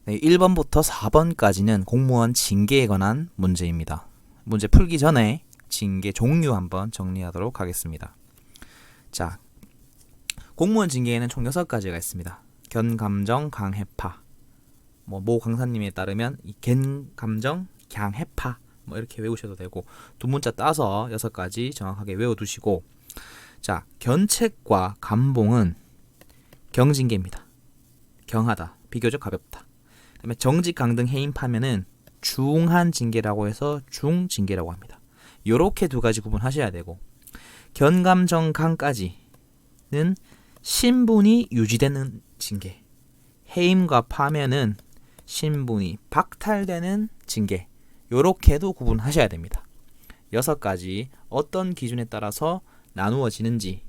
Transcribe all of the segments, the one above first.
네, 1번부터 4번까지는 공무원 징계에 관한 문제입니다. 문제 풀기 전에 징계 종류 한번 정리하도록 하겠습니다. 자, 공무원 징계에는 총 6가지가 있습니다. 견감정, 강해파. 모 강사님에 따르면 이 견감정, 강해파 이렇게 외우셔도 되고 두 문자 따서 6가지 정확하게 외워두시고, 자, 견책과 감봉은 경징계입니다. 경하다, 비교적 가볍다. 그다음에 정직, 강등, 해임, 파면은 중한 징계라고 해서 중징계라고 합니다. 요렇게 2가지 구분하셔야 되고, 견감정, 강까지는 신분이 유지되는 징계, 해임과 파면은 신분이 박탈되는 징계, 요렇게도 구분하셔야 됩니다. 6가지 어떤 기준에 따라서 나누어지는지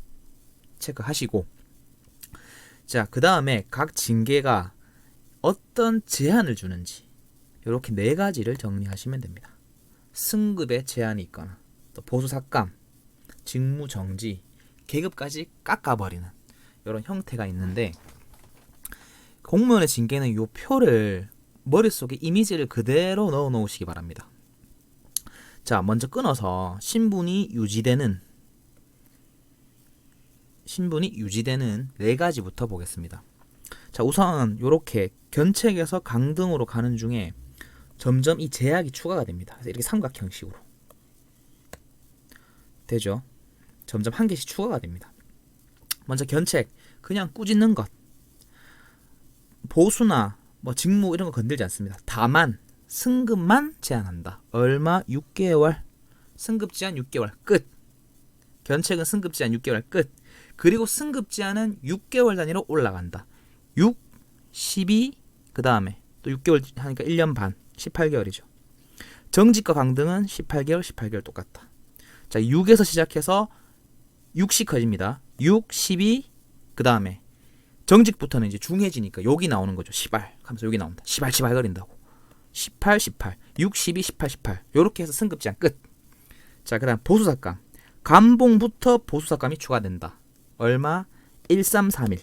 체크하시고, 자, 그 다음에 각 징계가 어떤 제한을 주는지 이렇게 4가지를 정리하시면 됩니다. 승급에 제한이 있거나 또 보수삭감, 직무정지, 계급까지 깎아버리는 이런 형태가 있는데, 공무원의 징계는 이 표를 머릿속에 이미지를 그대로 넣어 놓으시기 바랍니다. 자, 먼저 끊어서 신분이 유지되는 4가지부터 보겠습니다. 자, 우선 이렇게 견책에서 강등으로 가는 중에 점점 이 제약이 추가가 됩니다. 그래서 이렇게 삼각형식으로 되죠. 점점 한 개씩 추가가 됩니다. 먼저 견책, 그냥 꾸짖는 것, 보수나 직무 이런 거 건들지 않습니다. 다만 승급만 제한한다. 얼마? 6개월. 승급 제한 6개월 끝. 견책은 승급 제한 6개월 끝. 그리고 승급 제한은 6개월 단위로 올라간다. 6, 12, 그 다음에 또 6개월 하니까 1년 반, 18개월이죠. 정직과 강등은 18개월, 18개월 똑같다. 자, 6에서 시작해서 6씩 커집니다. 6, 12, 그 다음에 정직부터는 이제 중해지니까 여기 나오는 거죠. 시발 하면서 여기 나온다. 시발 거린다고. 18, 18, 6, 12, 18, 18 요렇게 해서 승급 제한 끝. 자, 그 다음 보수삭감. 감봉부터 보수삭감이 추가된다. 얼마? 1, 3, 3일.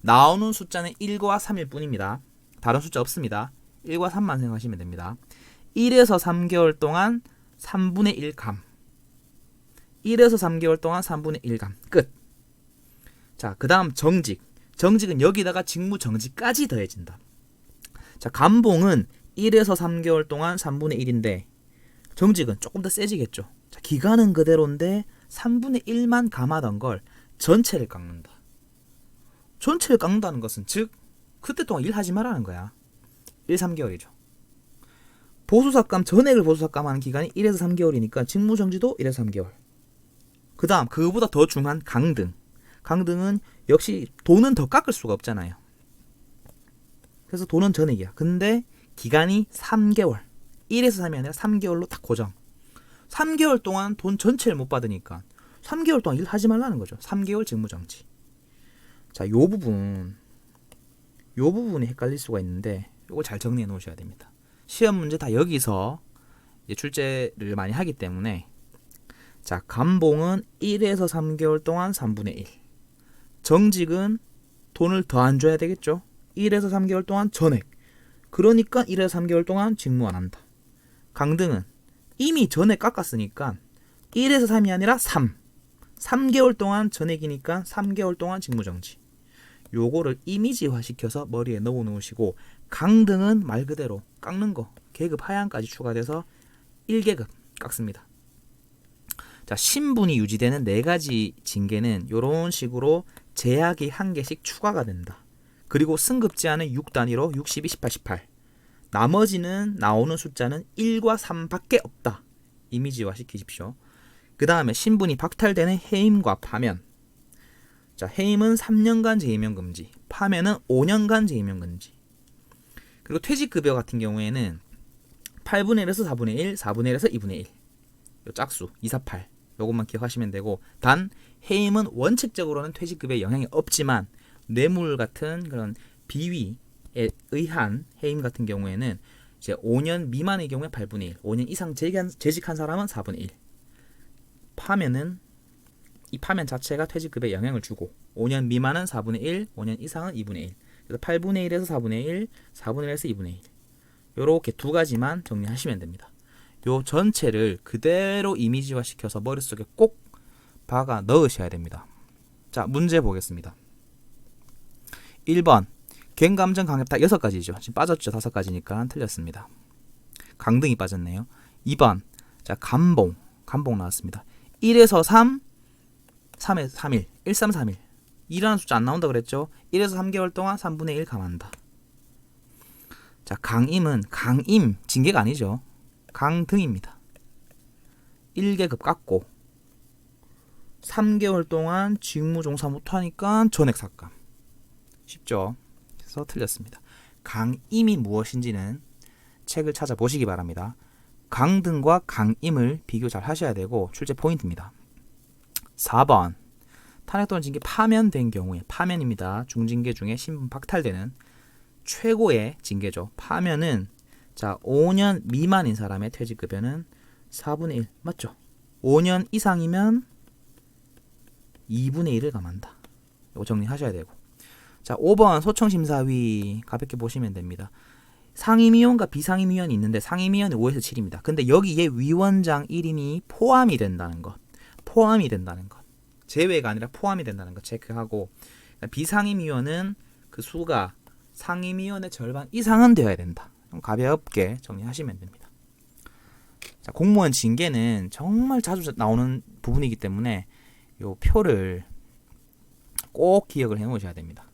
나오는 숫자는 1과 3일 뿐입니다. 다른 숫자 없습니다. 1과 3만 생각하시면 됩니다. 1에서 3개월 동안 3분의 1 감. 1에서 3개월 동안 3분의 1 감. 끝. 자, 그 다음 정직. 정직은 여기다가 직무 정지까지 더해진다. 자, 감봉은 1에서 3개월 동안 3분의 1인데 정직은 조금 더 세지겠죠. 자, 기간은 그대로인데 3분의 1만 감하던 걸 전체를 깎는다. 전체를 깎는다는 것은 즉 그때 동안 일하지 말라는 거야. 1, 3개월이죠. 보수삭감, 전액을 보수삭감하는 기간이 1에서 3개월이니까 직무정지도 1에서 3개월. 그 다음 그거보다 더 중한 강등. 강등은 역시 돈은 더 깎을 수가 없잖아요. 그래서 돈은 전액이야. 근데 기간이 3개월. 1에서 3이 아니라 3개월로 딱 고정. 3개월 동안 돈 전체를 못 받으니까 3개월 동안 일하지 말라는 거죠. 3개월 직무정지. 자, 요 부분이 헷갈릴 수가 있는데 요걸 잘 정리해 놓으셔야 됩니다. 시험 문제 다 여기서 이제 출제를 많이 하기 때문에, 자, 감봉은 1에서 3개월 동안 3분의 1. 정직은 돈을 더 안 줘야 되겠죠. 1에서 3개월 동안 전액. 그러니까 1에서 3개월 동안 직무 안 한다. 강등은 이미 전액 깎았으니까 1에서 3이 아니라 3. 3개월 동안 전액이니까 3개월 동안 직무정지. 요거를 이미지화 시켜서 머리에 넣어 놓으시고, 강등은 말 그대로 깎는 거, 계급 하향까지 추가돼서 1계급 깎습니다. 자, 신분이 유지되는 4가지 징계는 이런 식으로 제약이 1개씩 추가가 된다. 그리고 승급 제한은 6단위로 6, 12, 18, 18. 나머지는 나오는 숫자는 1과 3밖에 없다. 이미지화 시키십시오. 그 다음에 신분이 박탈되는 해임과 파면. 자, 해임은 3년간 재임용 금지, 파면은 5년간 재임용 금지. 그리고 퇴직급여 같은 경우에는 8분의 1에서 4분의 1, 4분의 1에서 2분의 1. 요 짝수 2, 4, 8. 요것만 기억하시면 되고, 단 해임은 원칙적으로는 퇴직급여에 영향이 없지만 뇌물 같은 그런 비위에 의한 해임 같은 경우에는 이제 5년 미만의 경우에 8분의 1, 5년 이상 재직한 사람은 4분의 1. 파면은 이 파면 자체가 퇴직급여에 영향을 주고, 5년 미만은 4분의 1, 5년 이상은 2분의 1. 그래서 8분의 1에서 4분의 1, 4분의 1에서 2분의 1. 요렇게 두 가지만 정리하시면 됩니다. 요 전체를 그대로 이미지화 시켜서 머릿속에 꼭 박아 넣으셔야 됩니다. 자, 문제 보겠습니다. 1번 갱감정 강압 딱 6가지죠. 지금 빠졌죠. 5가지니까 틀렸습니다. 강등이 빠졌네요. 2번 자 감봉 나왔습니다. 1에서 3, 3에서 3일, 1, 3, 3일. 2라는 숫자 안 나온다 그랬죠. 1에서 3개월 동안 3분의 1 감한다. 자 강임은 강임 징계가 아니죠. 강등입니다. 1계급 깎고 3개월 동안 직무종사 못하니까 전액삭감. 쉽죠? 그래서 틀렸습니다. 강임이 무엇인지는 책을 찾아보시기 바랍니다. 강등과 강임을 비교 잘 하셔야 되고 출제 포인트입니다. 4번 탄핵 또는 징계 파면된 경우에 파면입니다. 중징계 중에 신분 박탈되는 최고의 징계죠. 파면은 자 5년 미만인 사람의 퇴직급여는 4분의 1 맞죠? 5년 이상이면 2분의 1을 감한다. 이거 정리하셔야 되고 자 5번 소청심사위 가볍게 보시면 됩니다. 상임위원과 비상임위원이 있는데 상임위원이 5에서 7입니다. 근데 여기에 위원장 1인이 포함이 된다는 것. 제외가 아니라 포함이 된다는 것 체크하고 비상임위원은 그 수가 상임위원의 절반 이상은 되어야 된다. 좀 가볍게 정리하시면 됩니다. 자, 공무원 징계는 정말 자주 나오는 부분이기 때문에 요 표를 꼭 기억을 해 놓으셔야 됩니다.